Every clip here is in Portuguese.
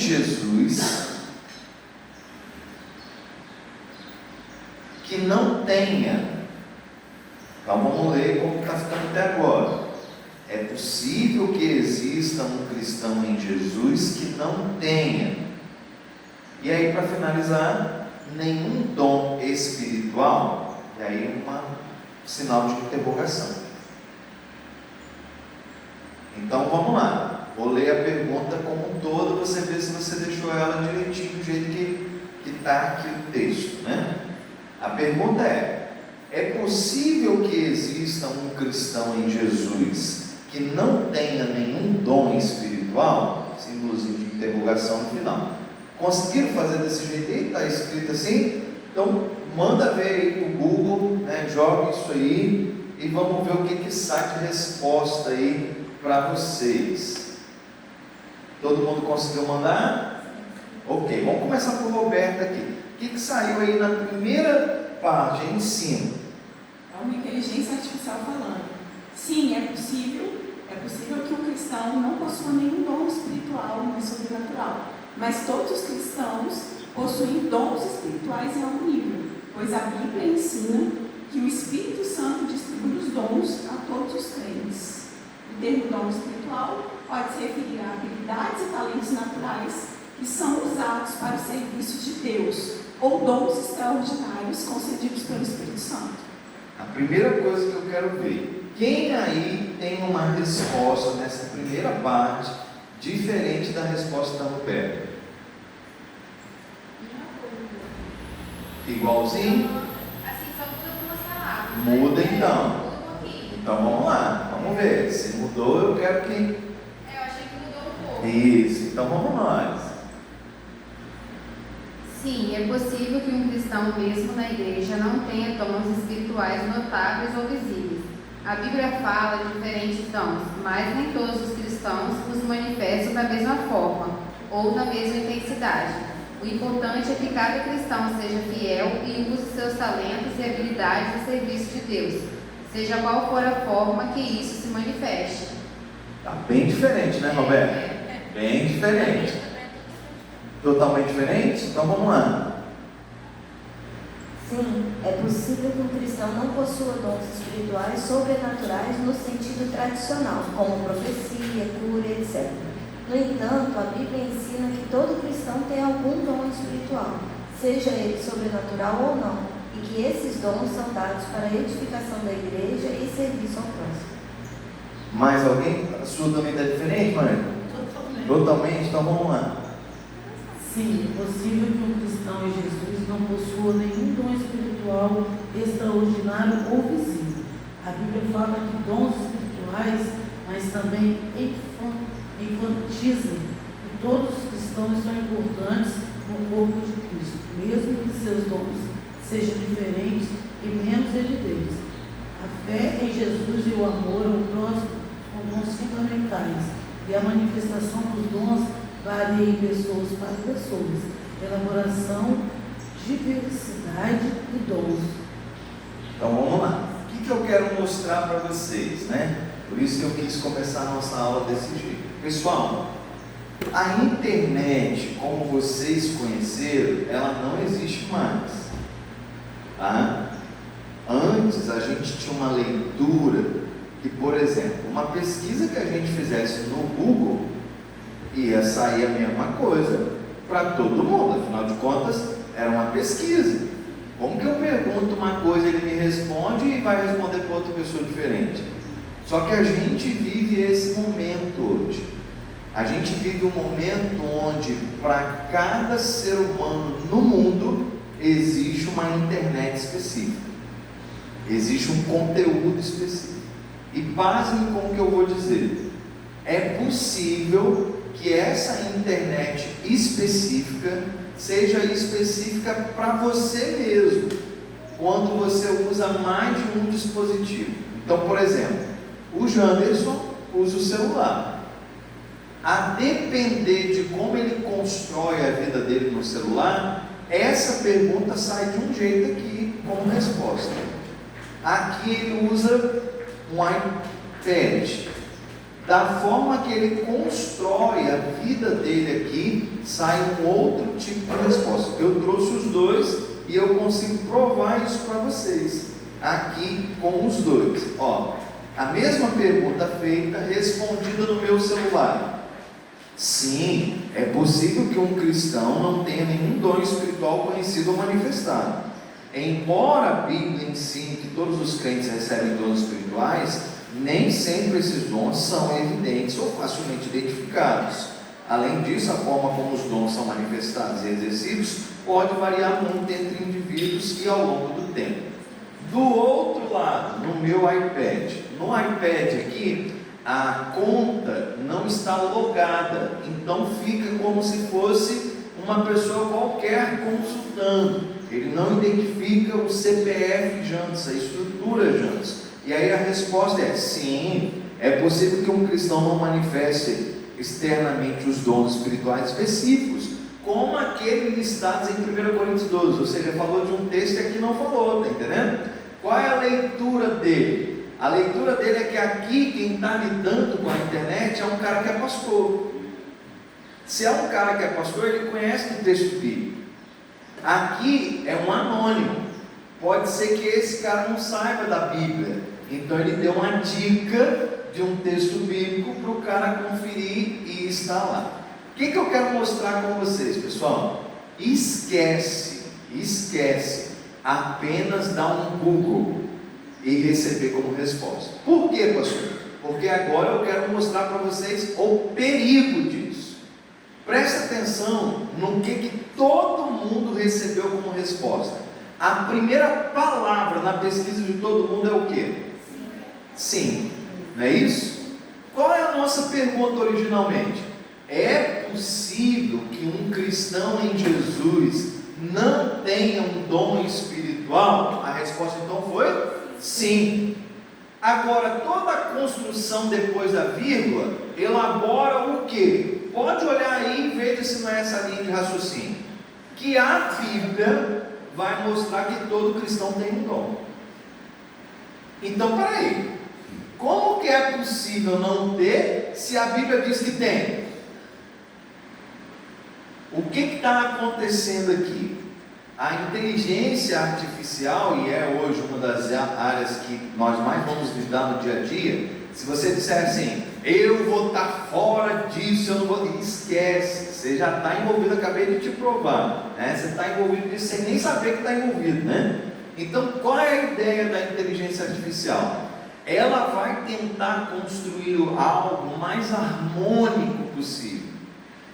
Jesus que não tenha. Então vamos ler como está ficando até agora. É possível que exista um cristão em Jesus que não tenha. E aí, para finalizar, nenhum dom espiritual. E aí um sinal de interrogação. Então vamos lá. Vou ler a pergunta como um todo, você vê se você deixou ela direitinho do jeito que está aqui o texto, né? A pergunta é possível que exista um cristão em Jesus que não tenha nenhum dom espiritual? Símbolozinho de interrogação no final. Conseguiram fazer desse jeito aí? Está escrito assim? Então manda ver aí no Google, né? Joga isso aí e vamos ver o que sai de resposta aí para vocês. Todo mundo conseguiu mandar? Ok, vamos começar por Roberta aqui. O que saiu aí na primeira parte, aí em cima? É uma inteligência artificial falando. Sim, é possível que um cristão não possua nenhum dom espiritual nem sobrenatural, mas todos os cristãos possuem dons espirituais em algum nível, pois a Bíblia ensina que o Espírito Santo distribui os dons a todos os crentes. O termo dom espiritual pode se referir a habilidades e talentos naturais que são usados para o serviço de Deus, ou dons extraordinários concedidos pelo Espírito Santo. A primeira coisa que eu quero ver, quem aí tem uma resposta nessa primeira parte diferente da resposta da Roberta? Igualzinho? Assim, só muda algumas palavras. Muda então. Muda um pouquinho. Então vamos lá, vamos ver. Se mudou, eu quero que... Eu achei que mudou um pouco. Isso, então vamos nós. Sim, é possível que um cristão mesmo na igreja não tenha dons espirituais notáveis ou visíveis. A Bíblia fala de diferentes dons, mas nem todos os cristãos os manifestam da mesma forma ou na mesma intensidade. O importante é que cada cristão seja fiel e use seus talentos e habilidades no serviço de Deus, seja qual for a forma que isso se manifeste. Está bem diferente, né, Roberto? Bem diferente. Totalmente diferente? Então vamos lá. Sim, é possível que um cristão não possua dons espirituais sobrenaturais no sentido tradicional, como profecia, cura, etc. No entanto, a Bíblia ensina que todo cristão tem algum dom espiritual, seja ele sobrenatural ou não, e que esses dons são dados para a edificação da igreja e serviço ao próximo. Mais alguém? A sua também está diferente, Maria? Totalmente? Então vamos lá. Sim, é possível que um cristão em Jesus não possua nenhum dom espiritual extraordinário ou visível. A Bíblia fala que dons espirituais, mas também enfatizam que todos os cristãos são importantes no corpo de Cristo, mesmo que seus dons sejam diferentes e menos evidentes. A fé em Jesus e o amor ao próximo são dons fundamentais, e a manifestação dos dons varia em pessoas para pessoas, elaboração, diversidade e dons. Então vamos lá. O que eu quero mostrar para vocês, né? Por isso que eu quis começar a nossa aula desse jeito. Pessoal, a internet, como vocês conheceram, ela não existe mais. Tá? Antes a gente tinha uma leitura que, por exemplo, uma pesquisa que a gente fizesse no Google ia sair a mesma coisa para todo mundo. Afinal de contas, era uma pesquisa. Como que eu pergunto uma coisa, ele me responde e vai responder para outra pessoa diferente? Só que a gente vive esse momento hoje. A gente vive um momento onde para cada ser humano no mundo existe uma internet específica. Existe um conteúdo específico. E pasmem com o que eu vou dizer. É possível que essa internet específica seja específica para você mesmo, quando você usa mais de um dispositivo. Então, por exemplo, o Janderson usa o celular. A depender de como ele constrói a vida dele no celular, essa pergunta sai de um jeito aqui como resposta. Aqui ele usa um iPad. da forma que ele constrói a vida dele aqui, sai um outro tipo de resposta. Eu trouxe os dois e eu consigo provar isso para vocês, aqui com os dois. Ó, a mesma pergunta feita, respondida no meu celular. Sim, é possível que um cristão não tenha nenhum dom espiritual conhecido ou manifestado. Embora a Bíblia ensine que todos os crentes recebem dons espirituais, nem sempre esses dons são evidentes ou facilmente identificados. Além disso, a forma como os dons são manifestados e exercidos pode variar muito entre indivíduos e ao longo do tempo. Do outro lado, no meu iPad, aqui, a conta não está logada, então fica como se fosse uma pessoa qualquer consultando. Ele não identifica o CPF Jantos, a estrutura Jantos. E aí a resposta é: sim, é possível que um cristão não manifeste externamente os dons espirituais específicos, como aqueles listados em 1 Coríntios 12, ou seja, falou de um texto e aqui não falou, está entendendo? Qual é a leitura dele? A leitura dele é que aqui quem está lidando com a internet é um cara que é pastor. Se é um cara que é pastor, ele conhece o texto bíblico. Aqui é um anônimo. Pode ser que esse cara não saiba da Bíblia, então ele deu uma dica de um texto bíblico para o cara conferir e estar lá. O que eu quero mostrar com vocês, pessoal? Esquece, apenas dar um Google e receber como resposta. Por quê, pastor? Porque agora eu quero mostrar para vocês o perigo disso. Presta atenção no que todo mundo recebeu como resposta. A primeira palavra na pesquisa de todo mundo é o quê? Sim. Não é isso? Qual é a nossa pergunta originalmente? É possível que um cristão em Jesus não tenha um dom espiritual? A resposta então foi sim. Agora, toda a construção depois da vírgula elabora o quê? Pode olhar aí e veja se não é essa linha de raciocínio. Que a Bíblia vai mostrar que todo cristão tem um dom. Então, peraí. Como que é possível não ter se a Bíblia diz que tem? O que está acontecendo aqui? A inteligência artificial, e é hoje uma das áreas que nós mais vamos lidar no dia a dia. Se você disser assim, eu vou estar fora disso, eu não vou, esquece, você já está envolvido, acabei de te provar, né? Você está envolvido nisso sem nem saber que está envolvido, né? Então, qual é a ideia da inteligência artificial? Ela vai tentar construir algo mais harmônico possível.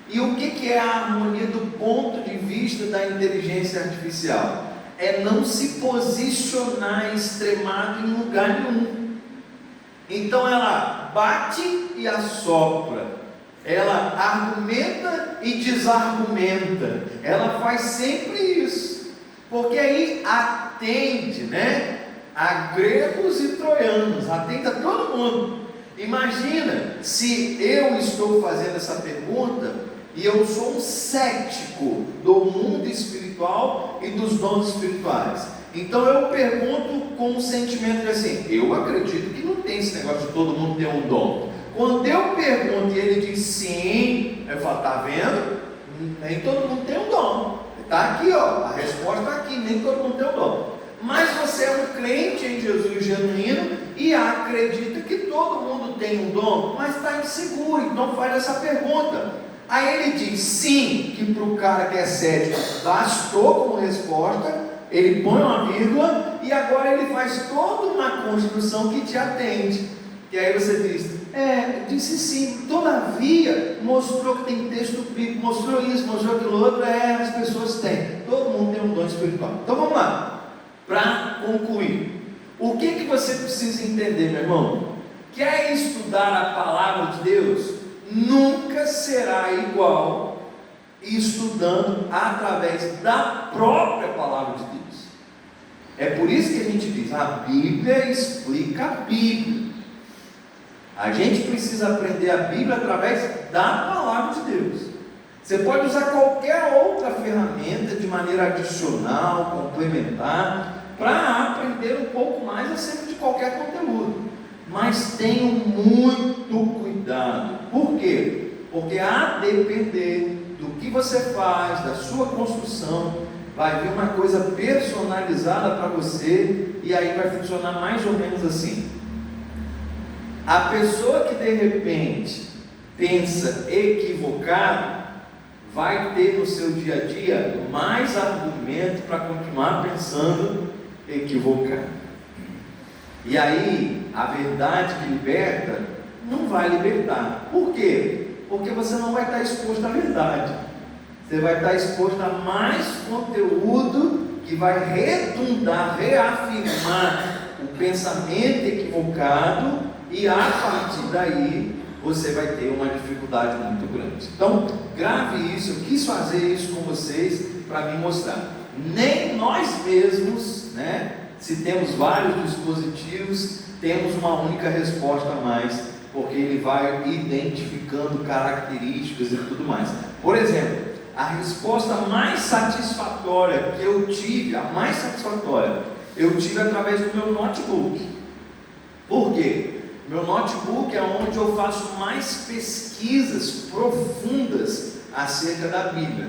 E o que é a harmonia do ponto de vista da inteligência artificial? É não se posicionar extremado em lugar nenhum. Então ela bate e assopra, ela argumenta e desargumenta, ela faz sempre isso, porque aí atende, né, a gregos e troianos, atende a todo mundo. Imagina se eu estou fazendo essa pergunta e eu sou um cético do mundo espiritual e dos dons espirituais. Então eu pergunto com um sentimento de assim, eu acredito que não tem esse negócio de todo mundo ter um dom. Quando eu pergunto e ele diz sim, eu falo, tá vendo? Nem todo mundo tem um dom. Está aqui, ó, a resposta está aqui, nem todo mundo tem um dom. Mas você é um crente em Jesus genuíno e acredita que todo mundo tem um dom, mas está inseguro, então faz essa pergunta. Aí ele diz sim, que para o cara que é cético bastou como resposta, ele põe uma vírgula e agora ele faz toda uma construção que te atende. E aí você diz, disse sim, todavia mostrou que tem texto bíblico, mostrou isso, mostrou aquilo outro, as pessoas têm, todo mundo tem um dom espiritual. Então vamos lá, para concluir, o que você precisa entender, meu irmão? Quer estudar a palavra de Deus? Nunca será igual estudando através da própria palavra de Deus. É por isso que a gente diz, a Bíblia explica a Bíblia. A gente precisa aprender a Bíblia através da palavra de Deus. Você pode usar qualquer outra ferramenta de maneira adicional, complementar, para aprender um pouco mais acerca de qualquer conteúdo. Mas tenham muito cuidado cuidado. Por quê? Porque a depender do que você faz, da sua construção, vai vir uma coisa personalizada para você, e aí vai funcionar mais ou menos assim. A pessoa que de repente pensa equivocado, vai ter no seu dia a dia mais argumento para continuar pensando equivocado. E aí, a verdade que liberta não vai libertar. Por quê? Porque você não vai estar exposto à verdade. Você vai estar exposto a mais conteúdo que vai redundar, reafirmar o pensamento equivocado, e a partir daí você vai ter uma dificuldade muito grande. Então, grave isso. Eu quis fazer isso com vocês para me mostrar. Nem nós mesmos, se temos vários dispositivos, temos uma única resposta a mais, porque ele vai identificando características e tudo mais. Por exemplo, a resposta mais satisfatória que eu tive, eu tive através do meu notebook. Por quê? Meu notebook é onde eu faço mais pesquisas profundas acerca da Bíblia.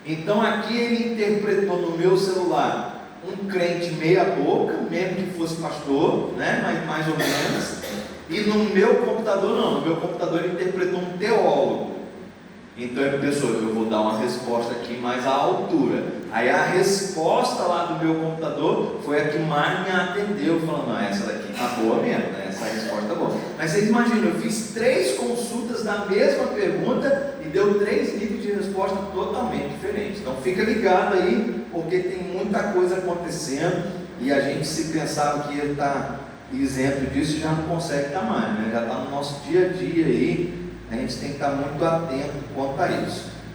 Então aqui ele interpretou no meu celular um crente meia boca, mesmo que fosse pastor, mas mais ou menos. E no meu computador não, no meu computador ele interpretou um teólogo. Então ele pensou, eu vou dar uma resposta aqui mais à altura. Aí a resposta lá do meu computador foi a que mais me atendeu, falando, não, essa daqui tá boa mesmo, essa resposta tá boa. Mas vocês imaginam, eu fiz 3 consultas da mesma pergunta e deu 3 níveis de resposta totalmente diferentes. Então fica ligado aí, porque tem muita coisa acontecendo, e a gente, se pensava que ia estar isento disso, já não consegue estar mais, já está no nosso dia a dia aí. A gente tem que estar muito atento quanto a isso.